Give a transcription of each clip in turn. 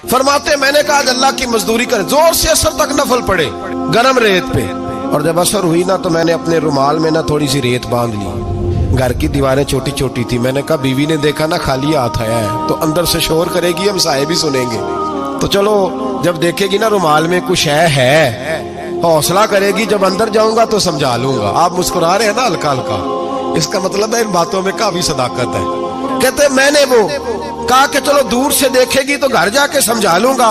फरमाते मैं ने कहा आज अल्लाह की मजदूरी करे, जोर से असर तक नफल पड़े गरम रेत पे, और जब असर हुई ना तो मैंने अपने रुमाल में ना थोड़ी सी रेत बांध ली। घर की दीवारें छोटी छोटी थी, मैंने कहा बीवी ने देखा ना खाली हाथ आया है तो अंदर से शोर करेगी, हम साहिब भी सुनेंगे, तो चलो जब देखेगी ना रुमाल में कुछ है हौसला करेगी, जब अंदर जाऊंगा तो समझा लूंगा। आप मुस्कुरा रहे हैं ना हल्का हल्का, इसका मतलब है इन बातों में काफी सदाकत है। कहते मैंने वो कहा कि चलो दूर से देखेगी तो घर जाके समझा लूंगा।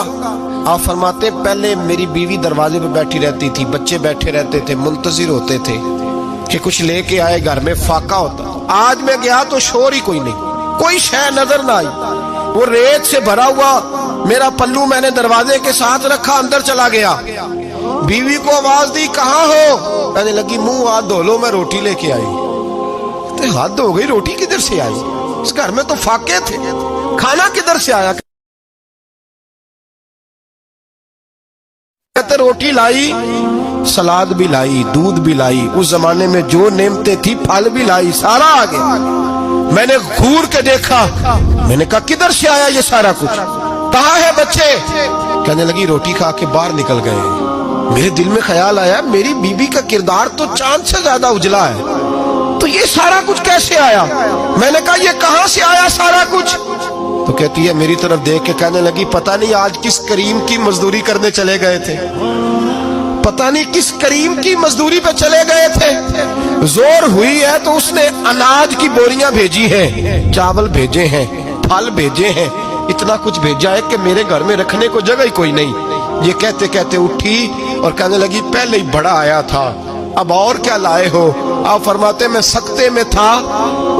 आप फरमाते पहले मेरी बीवी दरवाजे पे बैठी रहती थी, बच्चे बैठे रहते थे, मुंतजिर होते थे कि कुछ लेके आए, घर में फाका होता। आज मैं गया तो शोर ही कोई नहीं, कोई शय नजर ना आई, वो रेत से भरा हुआ मेरा पल्लू मैंने दरवाजे के साथ रखा, अंदर चला गया। बीवी को आवाज दी कहाँ हो, कहने लगी मुंह हाथ धो लो, मैं रोटी लेके आई। तो हाथ धो गई, रोटी किधर से आई? इस घर में तो फाके थे, खाना किधर से आया? कहते रोटी लाई, सलाद भी लाई, दूध भी लाई, उस जमाने में जो नेमतें थी फल भी लाई, सारा आ गया। मैंने घूर के देखा, मैंने कहा किधर से आया ये सारा कुछ, कहाँ है बच्चे? कहने लगी रोटी खा के बाहर निकल गए। मेरे दिल में ख्याल आया मेरी बीबी का किरदार तो चांद से ज्यादा उजला है, तो ये सारा कुछ कैसे आया? मैंने कहा ये कहां से आया सारा कुछ? तो कहती है मेरी तरफ देख के कहने लगी पता नहीं आज किस करीम की मजदूरी करने चले गए थे, पता नहीं किस करीम की मजदूरी पे चले गए थे, जोर हुई है तो उसने अनाज की बोरियां भेजी हैं, चावल भेजे हैं, फल भेजे हैं, इतना कुछ भेजा है कि मेरे घर में रखने को जगह ही कोई नहीं। ये कहते कहते उठी और कहने लगी पहले ही बड़ा आया था, अब और क्या लाए हो? आप फरमाते मैं सख्ते में था,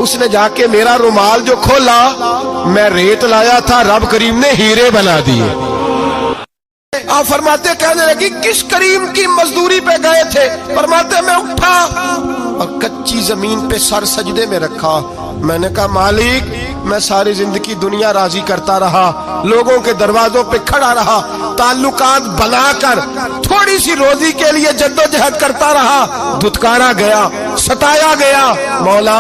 उसने जाके मेरा रुमाल जो खोला, मैं रेत लाया था, रब करीम ने हीरे बना दिए। आप फरमाते कहने लगी किस करीम की मजदूरी पे गए थे? फरमाते मैं उठा और कच्ची जमीन पे सर सजदे में रखा, मैंने कहा मालिक मैं सारी जिंदगी दुनिया राजी करता रहा, लोगों के दरवाजों पे खड़ा रहा, ताल्लुकात बनाकर थोड़ी सी रोजी के लिए जद्दोजहद करता रहा, धुतकारा गया, सताया गया, मौला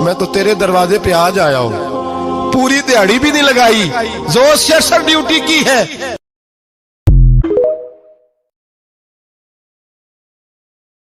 मैं तो तेरे दरवाजे पे आज आया हूँ, पूरी दिहाड़ी भी नहीं लगाई, जोर से असर ड्यूटी की है,